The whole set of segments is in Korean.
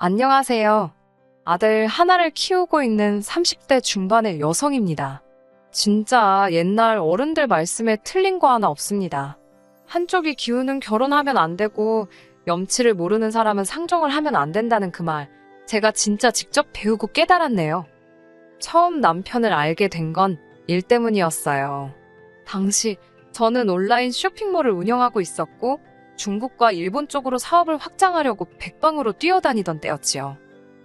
안녕하세요. 아들 하나를 키우고 있는 30대 중반의 여성입니다. 진짜 옛날 어른들 말씀에 틀린 거 하나 없습니다. 한쪽이 기우는 결혼하면 안 되고 염치를 모르는 사람은 상종을 하면 안 된다는 그 말, 제가 진짜 직접 배우고 깨달았네요. 처음 남편을 알게 된 건 일 때문이었어요. 당시 저는 온라인 쇼핑몰을 운영하고 있었고 중국과 일본 쪽으로 사업을 확장하려고 백방으로 뛰어다니던 때였지요.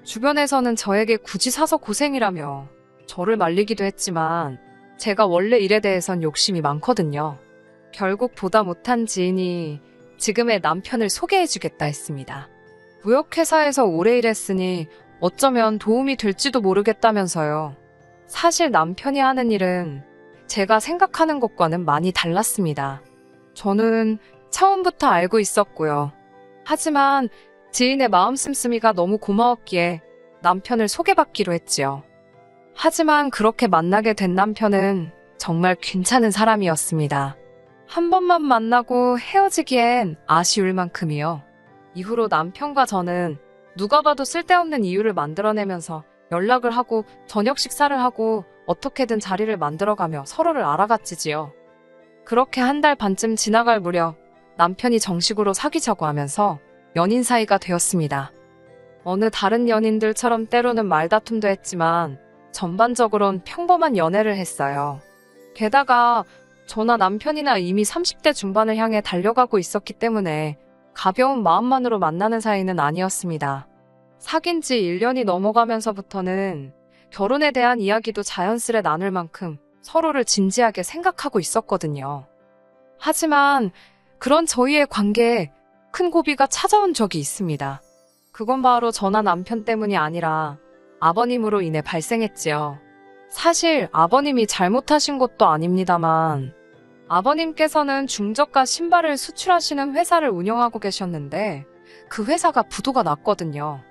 주변에서는 저에게 굳이 사서 고생이라며 저를 말리기도 했지만 제가 원래 일에 대해선 욕심이 많거든요. 결국 보다 못한 지인이 지금의 남편을 소개해주겠다 했습니다. 무역회사에서 오래 일했으니 어쩌면 도움이 될지도 모르겠다면서요. 사실 남편이 하는 일은 제가 생각하는 것과는 많이 달랐습니다. 저는 처음부터 알고 있었고요. 하지만 지인의 마음 씀씀이가 너무 고마웠기에 남편을 소개받기로 했지요. 하지만 그렇게 만나게 된 남편은 정말 괜찮은 사람이었습니다. 한 번만 만나고 헤어지기엔 아쉬울 만큼이요. 이후로 남편과 저는 누가 봐도 쓸데없는 이유를 만들어내면서 연락을 하고 저녁 식사를 하고 어떻게든 자리를 만들어가며 서로를 알아갔지요. 그렇게 한 달 반쯤 지나갈 무렵 남편이 정식으로 사귀자고 하면서 연인 사이가 되었습니다. 어느 다른 연인들처럼 때로는 말다툼도 했지만 전반적으론 평범한 연애를 했어요. 게다가 저나 남편이나 이미 30대 중반을 향해 달려가고 있었기 때문에 가벼운 마음만으로 만나는 사이는 아니었습니다. 사귄 지 1년이 넘어가면서부터는 결혼에 대한 이야기도 자연스레 나눌 만큼 서로를 진지하게 생각하고 있었거든요. 하지만 그런 저희의 관계에 큰 고비가 찾아온 적이 있습니다. 그건 바로 저나 남편 때문이 아니라 아버님으로 인해 발생했지요. 사실 아버님이 잘못하신 것도 아닙니다만 아버님께서는 중저가 신발을 수출하시는 회사를 운영하고 계셨는데 그 회사가 부도가 났거든요.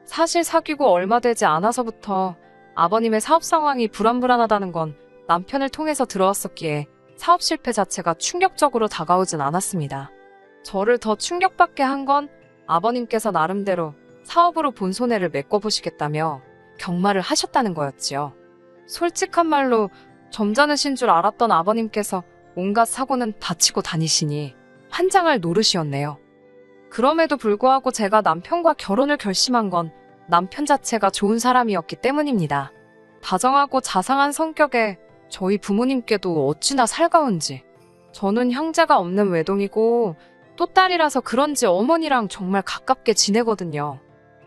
사실 사귀고 얼마 되지 않아서부터 아버님의 사업 상황이 불안불안하다는 건 남편을 통해서 들어왔었기에 사업 실패 자체가 충격적으로 다가오진 않았습니다. 저를 더 충격받게 한 건 아버님께서 나름대로 사업으로 본 손해를 메꿔보시겠다며 경마를 하셨다는 거였지요. 솔직한 말로 점잖으신 줄 알았던 아버님께서 온갖 사고는 다치고 다니시니 환장할 노릇이었네요. 그럼에도 불구하고 제가 남편과 결혼을 결심한 건 남편 자체가 좋은 사람이었기 때문입니다. 다정하고 자상한 성격에 저희 부모님께도 어찌나 살가운지. 저는 형제가 없는 외동이고 또 딸이라서 그런지 어머니랑 정말 가깝게 지내거든요.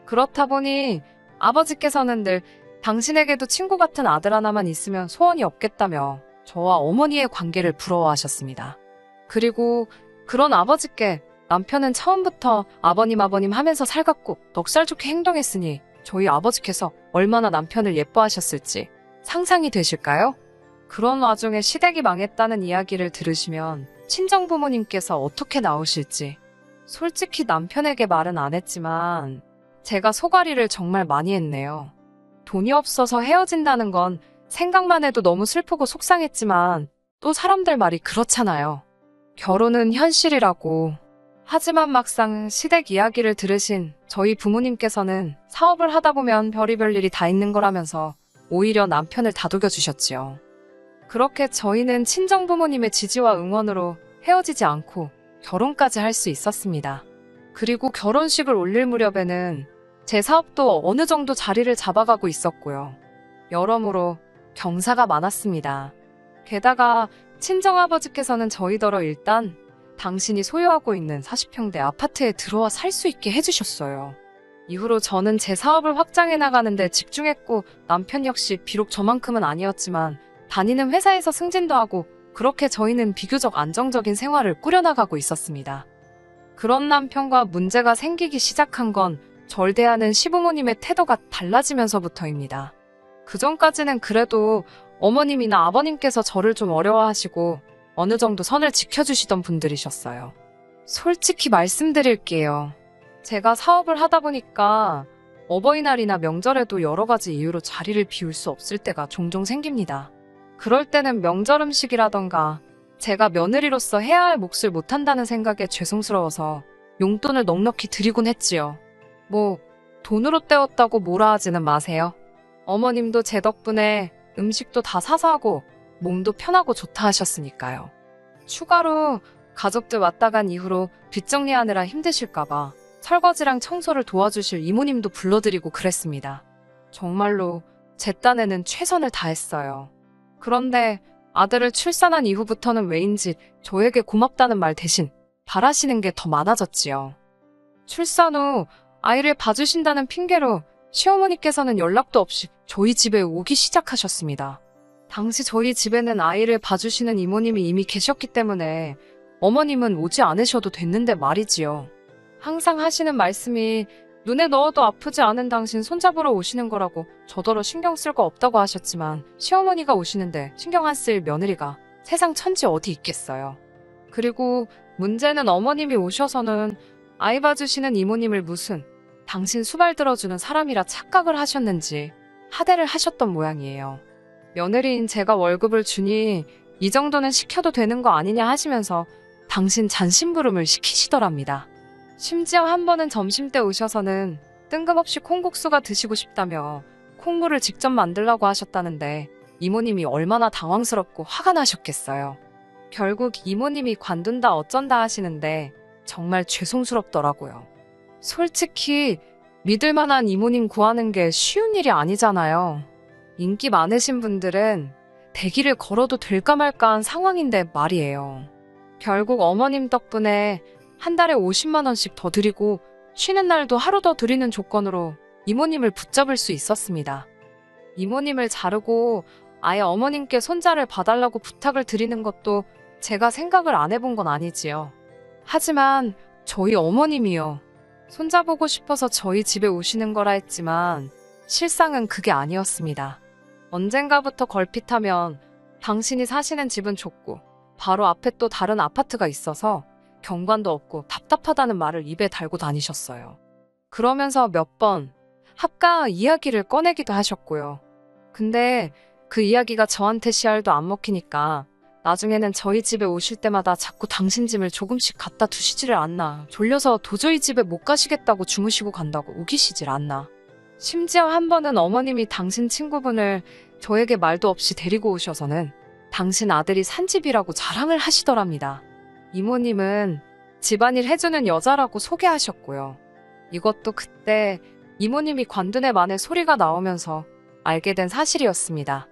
그렇다 보니 아버지께서는 늘 당신에게도 친구 같은 아들 하나만 있으면 소원이 없겠다며 저와 어머니의 관계를 부러워하셨습니다. 그리고 그런 아버지께 남편은 처음부터 아버님 하면서 살갑고 넉살 좋게 행동했으니 저희 아버지께서 얼마나 남편을 예뻐하셨을지 상상이 되실까요? 그런 와중에 시댁이 망했다는 이야기를 들으시면 친정부모님께서 어떻게 나오실지. 솔직히 남편에게 말은 안 했지만 제가 속앓이를 정말 많이 했네요. 돈이 없어서 헤어진다는 건 생각만 해도 너무 슬프고 속상했지만 또 사람들 말이 그렇잖아요. 결혼은 현실이라고. 하지만 막상 시댁 이야기를 들으신 저희 부모님께서는 사업을 하다 보면 별의별 일이 다 있는 거라면서 오히려 남편을 다독여 주셨지요. 그렇게 저희는 친정부모님의 지지와 응원으로 헤어지지 않고 결혼까지 할 수 있었습니다. 그리고 결혼식을 올릴 무렵에는 제 사업도 어느 정도 자리를 잡아가고 있었고요. 여러모로 경사가 많았습니다. 게다가 친정아버지께서는 저희더러 일단 당신이 소유하고 있는 40평대 아파트에 들어와 살 수 있게 해주셨어요. 이후로 저는 제 사업을 확장해 나가는데 집중했고 남편 역시 비록 저만큼은 아니었지만 다니는 회사에서 승진도 하고 그렇게 저희는 비교적 안정적인 생활을 꾸려나가고 있었습니다. 그런 남편과 문제가 생기기 시작한 건 절 대하는 시부모님의 태도가 달라지면서부터입니다. 그전까지는 그래도 어머님이나 아버님께서 저를 좀 어려워하시고 어느 정도 선을 지켜주시던 분들이셨어요. 솔직히 말씀드릴게요. 제가 사업을 하다 보니까 어버이날이나 명절에도 여러 가지 이유로 자리를 비울 수 없을 때가 종종 생깁니다. 그럴 때는 명절 음식이라던가 제가 며느리로서 해야 할 몫을 못한다는 생각에 죄송스러워서 용돈을 넉넉히 드리곤 했지요. 돈으로 때웠다고 뭐라 하지는 마세요. 어머님도 제 덕분에 음식도 다 사서 하고 몸도 편하고 좋다 하셨으니까요. 추가로 가족들 왔다 간 이후로 뒷정리하느라 힘드실까봐 설거지랑 청소를 도와주실 이모님도 불러드리고 그랬습니다. 정말로 제 딴에는 최선을 다했어요. 그런데 아들을 출산한 이후부터는 왜인지 저에게 고맙다는 말 대신 바라시는 게 더 많아졌지요. 출산 후 아이를 봐주신다는 핑계로 시어머니께서는 연락도 없이 저희 집에 오기 시작하셨습니다. 당시 저희 집에는 아이를 봐주시는 이모님이 이미 계셨기 때문에 어머님은 오지 않으셔도 됐는데 말이지요. 항상 하시는 말씀이 눈에 넣어도 아프지 않은 당신 손잡으러 오시는 거라고 저더러 신경 쓸 거 없다고 하셨지만 시어머니가 오시는데 신경 안 쓸 며느리가 세상 천지 어디 있겠어요. 그리고 문제는 어머님이 오셔서는 아이 봐주시는 이모님을 무슨 당신 수발 들어주는 사람이라 착각을 하셨는지 하대를 하셨던 모양이에요. 며느리인 제가 월급을 주니 이 정도는 시켜도 되는 거 아니냐 하시면서 당신 잔심부름을 시키시더랍니다. 심지어 한 번은 점심때 오셔서는 뜬금없이 콩국수가 드시고 싶다며 콩물을 직접 만들라고 하셨다는데 이모님이 얼마나 당황스럽고 화가 나셨겠어요. 결국 이모님이 관둔다 어쩐다 하시는데 정말 죄송스럽더라고요. 솔직히 믿을 만한 이모님 구하는 게 쉬운 일이 아니잖아요. 인기 많으신 분들은 대기를 걸어도 될까 말까한 상황인데 말이에요. 결국 어머님 덕분에 한 달에 50만 원씩 더 드리고 쉬는 날도 하루 더 드리는 조건으로 이모님을 붙잡을 수 있었습니다. 이모님을 자르고 아예 어머님께 손자를 봐달라고 부탁을 드리는 것도 제가 생각을 안 해본 건 아니지요. 하지만 저희 어머님이요. 손자 보고 싶어서 저희 집에 오시는 거라 했지만 실상은 그게 아니었습니다. 언젠가부터 걸핏하면 당신이 사시는 집은 좁고 바로 앞에 또 다른 아파트가 있어서 경관도 없고 답답하다는 말을 입에 달고 다니셨어요. 그러면서 몇 번 합가 이야기를 꺼내기도 하셨고요. 근데 그 이야기가 저한테 씨알도 안 먹히니까 나중에는 저희 집에 오실 때마다 자꾸 당신 짐을 조금씩 갖다 두시지를 않나. 졸려서 도저히 집에 못 가시겠다고 주무시고 간다고 우기시질 않나. 심지어 한 번은 어머님이 당신 친구분을 저에게 말도 없이 데리고 오셔서는 당신 아들이 산 집이라고 자랑을 하시더랍니다. 이모님은 집안일 해주는 여자라고 소개하셨고요. 이것도 그때 이모님이 관둔의 만에 소리가 나오면서 알게 된 사실이었습니다.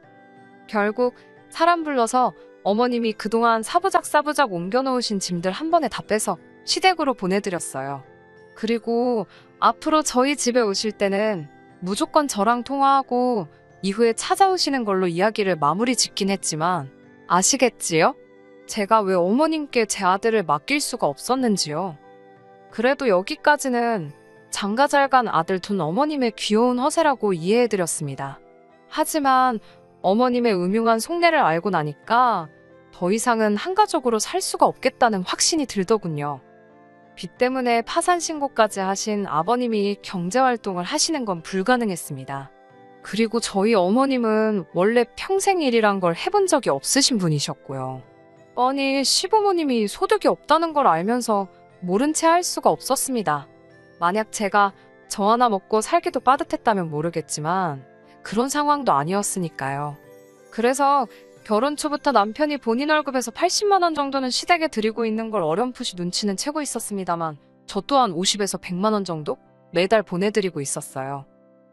결국 사람 불러서 어머님이 그동안 사부작 옮겨놓으신 짐들 한 번에 다 빼서 시댁으로 보내드렸어요. 그리고 앞으로 저희 집에 오실 때는 무조건 저랑 통화하고 이후에 찾아오시는 걸로 이야기를 마무리 짓긴 했지만 아시겠지요? 제가 왜 어머님께 제 아들을 맡길 수가 없었는지요. 그래도 여기까지는 장가 잘 간 아들 둔 어머님의 귀여운 허세라고 이해해드렸습니다. 하지만 어머님의 음흉한 속내를 알고 나니까 더 이상은 한가족으로 살 수가 없겠다는 확신이 들더군요. 빚 때문에 파산 신고까지 하신 아버님이 경제활동을 하시는 건 불가능했습니다. 그리고 저희 어머님은 원래 평생 일이란 걸 해본 적이 없으신 분이셨고요. 뻔히 시부모님이 소득이 없다는 걸 알면서 모른 채 할 수가 없었습니다. 만약 제가 저 하나 먹고 살기도 빠듯했다면 모르겠지만 그런 상황도 아니었으니까요. 그래서 결혼 초부터 남편이 본인 월급에서 80만 원 정도는 시댁에 드리고 있는 걸 어렴풋이 눈치는 채고 있었습니다만 저 또한 50에서 100만 원 정도 매달 보내드리고 있었어요.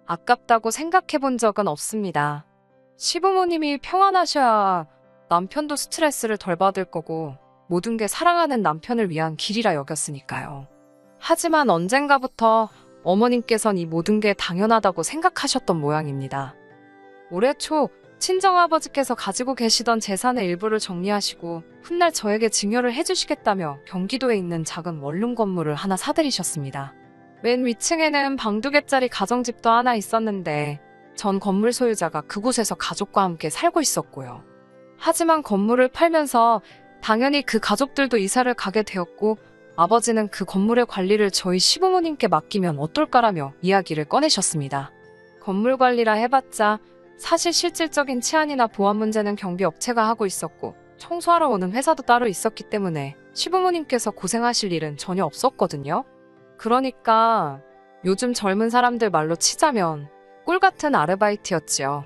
아깝다고 생각해 본 적은 없습니다. 시부모님이 평안하셔야 남편도 스트레스를 덜 받을 거고 모든 게 사랑하는 남편을 위한 길이라 여겼으니까요. 하지만 언젠가부터 어머님께선 이 모든 게 당연하다고 생각하셨던 모양입니다. 올해 초 친정아버지께서 가지고 계시던 재산의 일부를 정리하시고 훗날 저에게 증여를 해주시겠다며 경기도에 있는 작은 원룸 건물을 하나 사들이셨습니다. 맨 위층에는 방 2개짜리 가정집도 하나 있었는데 전 건물 소유자가 그곳에서 가족과 함께 살고 있었고요. 하지만 건물을 팔면서 당연히 그 가족들도 이사를 가게 되었고 아버지는 그 건물의 관리를 저희 시부모님께 맡기면 어떨까라며 이야기를 꺼내셨습니다. 건물 관리라 해봤자 사실 실질적인 치안이나 보안 문제는 경비업체가 하고 있었고 청소하러 오는 회사도 따로 있었기 때문에 시부모님께서 고생하실 일은 전혀 없었거든요. 그러니까 요즘 젊은 사람들 말로 치자면 꿀 같은 아르바이트였지요.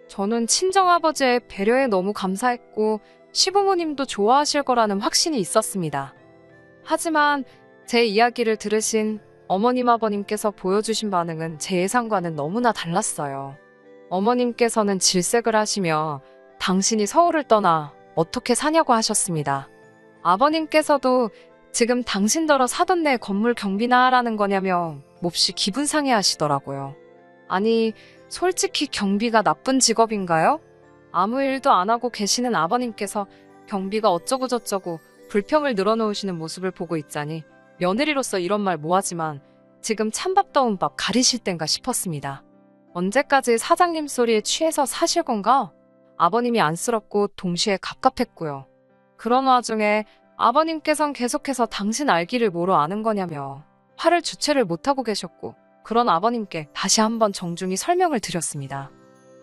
저는 친정아버지의 배려에 너무 감사했고 시부모님도 좋아하실 거라는 확신이 있었습니다. 하지만 제 이야기를 들으신 어머님 아버님께서 보여주신 반응은 제 예상과는 너무나 달랐어요. 어머님께서는 질색을 하시며 당신이 서울을 떠나 어떻게 사냐고 하셨습니다. 아버님께서도 지금 당신더러 사돈 내 건물 경비나 하라는 거냐며 몹시 기분 상해 하시더라고요. 아니, 솔직히 경비가 나쁜 직업인가요? 아무 일도 안 하고 계시는 아버님께서 경비가 어쩌고저쩌고 불평을 늘어놓으시는 모습을 보고 있자니 며느리로서 이런 말 뭐하지만 지금 찬밥 더운 밥 가리실 땐가 싶었습니다. 언제까지 사장님 소리에 취해서 사실 건가? 아버님이 안쓰럽고 동시에 갑갑했고요. 그런 와중에 아버님께선 계속해서 당신 알기를 뭐로 아는 거냐며 화를 주체를 못하고 계셨고 그런 아버님께 다시 한번 정중히 설명을 드렸습니다.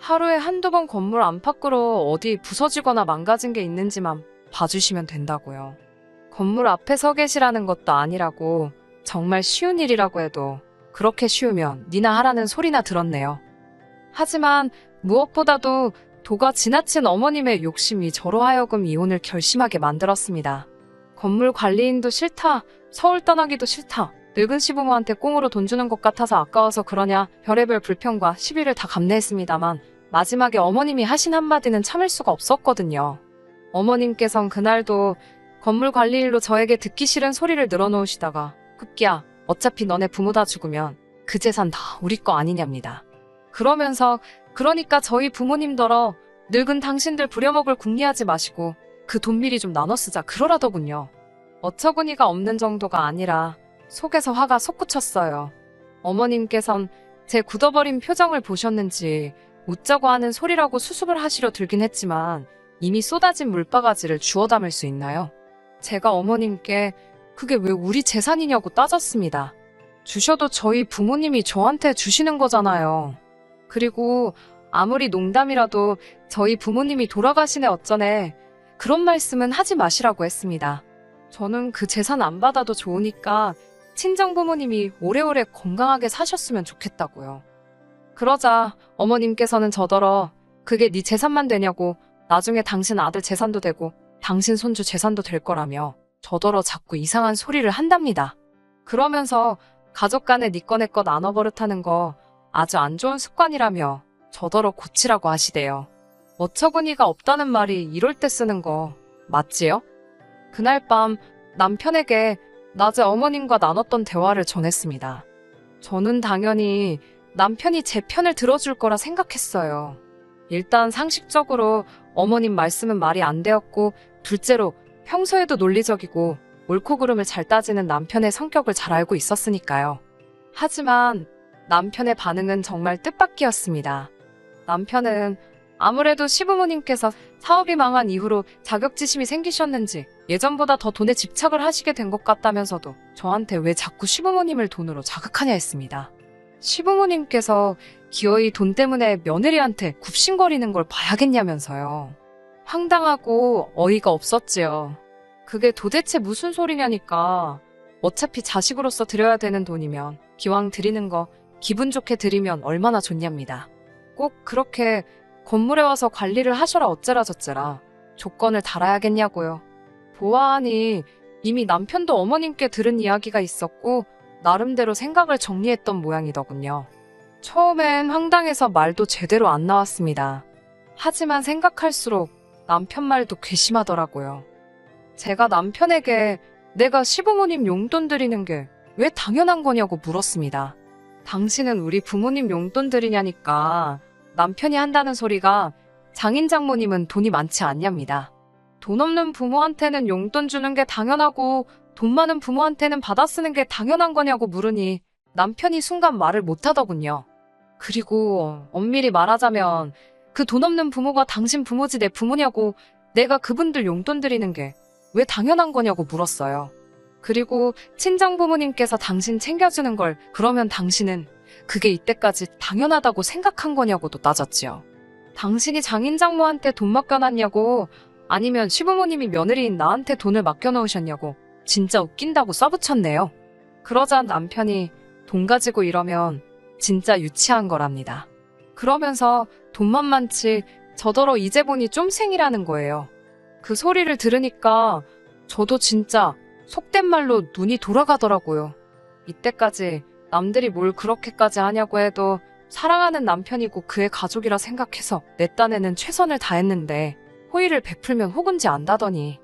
하루에 한두 번 건물 안팎으로 어디 부서지거나 망가진 게 있는지만 봐주시면 된다고요. 건물 앞에 서 계시라는 것도 아니라고 정말 쉬운 일이라고 해도 그렇게 쉬우면 니나 하라는 소리나 들었네요. 하지만 무엇보다도 도가 지나친 어머님의 욕심이 저로 하여금 이혼을 결심하게 만들었습니다. 건물 관리인도 싫다, 서울 떠나기도 싫다, 늙은 시부모한테 꽁으로 돈 주는 것 같아서 아까워서 그러냐 별의별 불평과 시비를 다 감내했습니다만 마지막에 어머님이 하신 한마디는 참을 수가 없었거든요. 어머님께선 그날도 건물 관리 일로 저에게 듣기 싫은 소리를 늘어놓으시다가 급기야 어차피 너네 부모 다 죽으면 그 재산 다 우리 거 아니냐입니다. 그러면서 그러니까 저희 부모님더러 늙은 당신들 부려먹을 궁리하지 마시고 그 돈 미리 좀 나눠 쓰자 그러라더군요. 어처구니가 없는 정도가 아니라 속에서 화가 솟구쳤어요. 어머님께선 제 굳어버린 표정을 보셨는지 웃자고 하는 소리라고 수습을 하시려 들긴 했지만 이미 쏟아진 물바가지를 주워 담을 수 있나요? 제가 어머님께 그게 왜 우리 재산이냐고 따졌습니다. 주셔도 저희 부모님이 저한테 주시는 거잖아요. 그리고 아무리 농담이라도 저희 부모님이 돌아가시네 어쩌네 그런 말씀은 하지 마시라고 했습니다. 저는 그 재산 안 받아도 좋으니까 친정 부모님이 오래오래 건강하게 사셨으면 좋겠다고요. 그러자 어머님께서는 저더러 그게 네 재산만 되냐고 나중에 당신 아들 재산도 되고 당신 손주 재산도 될 거라며 저더러 자꾸 이상한 소리를 한답니다. 그러면서 가족 간에 네 거 내 거 나눠 버릇하는 거 아주 안 좋은 습관이라며 저더러 고치라고 하시대요. 어처구니가 없다는 말이 이럴 때 쓰는 거 맞지요? 그날 밤 남편에게 낮에 어머님과 나눴던 대화를 전했습니다. 저는 당연히 남편이 제 편을 들어줄 거라 생각했어요. 일단 상식적으로 어머님 말씀은 말이 안 되었고 둘째로 평소에도 논리적이고 옳고 그름을 잘 따지는 남편의 성격을 잘 알고 있었으니까요. 하지만 남편의 반응은 정말 뜻밖이었습니다. 남편은 아무래도 시부모님께서 사업이 망한 이후로 자격지심이 생기셨는지 예전보다 더 돈에 집착을 하시게 된 것 같다면서도 저한테 왜 자꾸 시부모님을 돈으로 자극하냐 했습니다. 시부모님께서 기어이 돈 때문에 며느리한테 굽신거리는 걸 봐야겠냐면서요. 황당하고 어이가 없었지요. 그게 도대체 무슨 소리냐니까. 어차피 자식으로서 드려야 되는 돈이면 기왕 드리는 거 기분 좋게 드리면 얼마나 좋냐입니다. 꼭 그렇게 건물에 와서 관리를 하셔라 어째라 저째라 조건을 달아야겠냐고요. 보아하니 이미 남편도 어머님께 들은 이야기가 있었고 나름대로 생각을 정리했던 모양이더군요. 처음엔 황당해서 말도 제대로 안 나왔습니다. 하지만 생각할수록 남편 말도 괘씸하더라고요. 제가 남편에게 내가 시부모님 용돈 드리는 게 왜 당연한 거냐고 물었습니다. 당신은 우리 부모님 용돈 드리냐니까 남편이 한다는 소리가 장인 장모님은 돈이 많지 않냐입니다. 돈 없는 부모한테는 용돈 주는 게 당연하고 돈 많은 부모한테는 받아 쓰는 게 당연한 거냐고 물으니 남편이 순간 말을 못하더군요. 그리고 엄밀히 말하자면 그 돈 없는 부모가 당신 부모지 내 부모냐고 내가 그분들 용돈 드리는 게 왜 당연한 거냐고 물었어요. 그리고 친정 부모님께서 당신 챙겨주는 걸 그러면 당신은 그게 이때까지 당연하다고 생각한 거냐고도 따졌지요. 당신이 장인 장모한테 돈 맡겨놨냐고 아니면 시부모님이 며느리인 나한테 돈을 맡겨놓으셨냐고 진짜 웃긴다고 써붙였네요. 그러자 남편이 돈 가지고 이러면 진짜 유치한 거랍니다. 그러면서 돈만 많지 저더러 이제 보니 쫌생이라는 거예요. 그 소리를 들으니까 저도 진짜 속된 말로 눈이 돌아가더라고요. 이때까지 남들이 뭘 그렇게까지 하냐고 해도 사랑하는 남편이고 그의 가족이라 생각해서 내 딴에는 최선을 다했는데 호의를 베풀면 호군지 안다더니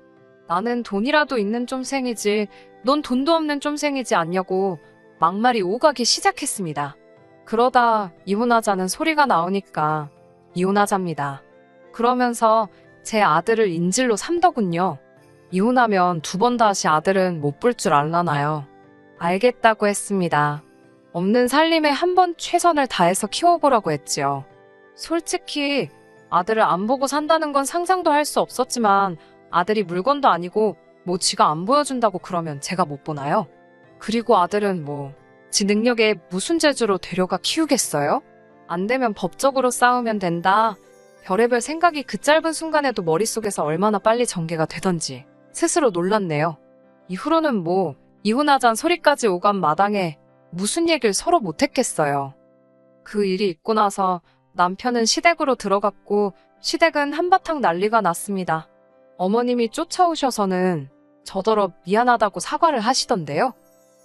나는 돈이라도 있는 쫌생이지 넌 돈도 없는 쫌생이지 않냐고 막말이 오가기 시작했습니다. 그러다 이혼하자는 소리가 나오니까 이혼하자입니다. 그러면서 제 아들을 인질로 삼더군요. 이혼하면 2번 다시 아들은 못 볼 줄 알라나요. 알겠다고 했습니다. 없는 살림에 한번 최선을 다해서 키워보라고 했지요. 솔직히 아들을 안 보고 산다는 건 상상도 할 수 없었지만 아들이 물건도 아니고 뭐 지가 안 보여준다고 그러면 제가 못 보나요? 그리고 아들은 지 능력에 무슨 재주로 데려가 키우겠어요? 안 되면 법적으로 싸우면 된다. 별의별 생각이 그 짧은 순간에도 머릿속에서 얼마나 빨리 전개가 되던지 스스로 놀랐네요. 이후로는 이혼하잔 소리까지 오간 마당에 무슨 얘기를 서로 못했겠어요. 그 일이 있고 나서 남편은 시댁으로 들어갔고 시댁은 한바탕 난리가 났습니다. 어머님이 쫓아오셔서는 저더러 미안하다고 사과를 하시던데요.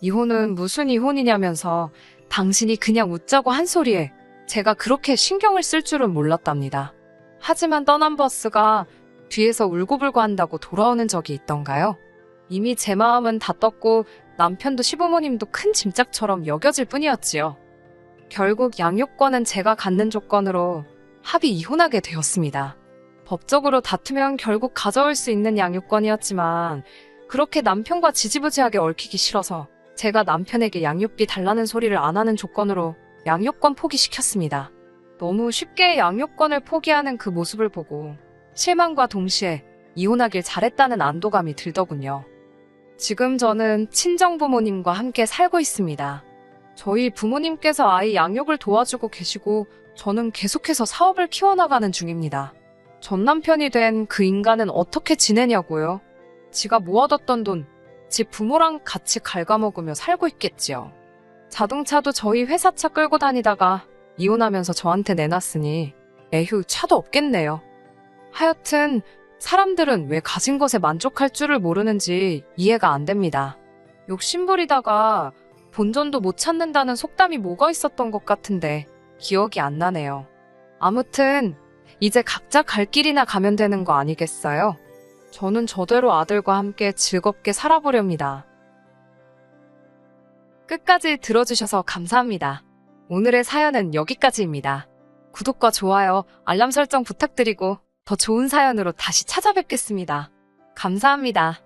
이혼은 무슨 이혼이냐면서 당신이 그냥 웃자고 한 소리에 제가 그렇게 신경을 쓸 줄은 몰랐답니다. 하지만 떠난 버스가 뒤에서 울고불고 한다고 돌아오는 적이 있던가요? 이미 제 마음은 다 떴고 남편도 시부모님도 큰 짐짝처럼 여겨질 뿐이었지요. 결국 양육권은 제가 갖는 조건으로 합의 이혼하게 되었습니다. 법적으로 다투면 결국 가져올 수 있는 양육권이었지만 그렇게 남편과 지지부지하게 얽히기 싫어서 제가 남편에게 양육비 달라는 소리를 안 하는 조건으로 양육권 포기시켰습니다. 너무 쉽게 양육권을 포기하는 그 모습을 보고 실망과 동시에 이혼하길 잘했다는 안도감이 들더군요. 지금 저는 친정부모님과 함께 살고 있습니다. 저희 부모님께서 아이 양육을 도와주고 계시고 저는 계속해서 사업을 키워나가는 중입니다. 전 남편이 된 그 인간은 어떻게 지내냐고요? 지가 모아뒀던 돈, 집 부모랑 같이 갉아먹으며 살고 있겠지요. 자동차도 저희 회사차 끌고 다니다가 이혼하면서 저한테 내놨으니 에휴 차도 없겠네요. 하여튼 사람들은 왜 가진 것에 만족할 줄을 모르는지 이해가 안 됩니다. 욕심부리다가 본전도 못 찾는다는 속담이 뭐가 있었던 것 같은데 기억이 안 나네요. 아무튼 이제 각자 갈 길이나 가면 되는 거 아니겠어요? 저는 저대로 아들과 함께 즐겁게 살아보렵니다. 끝까지 들어주셔서 감사합니다. 오늘의 사연은 여기까지입니다. 구독과 좋아요, 알람 설정 부탁드리고 더 좋은 사연으로 다시 찾아뵙겠습니다. 감사합니다.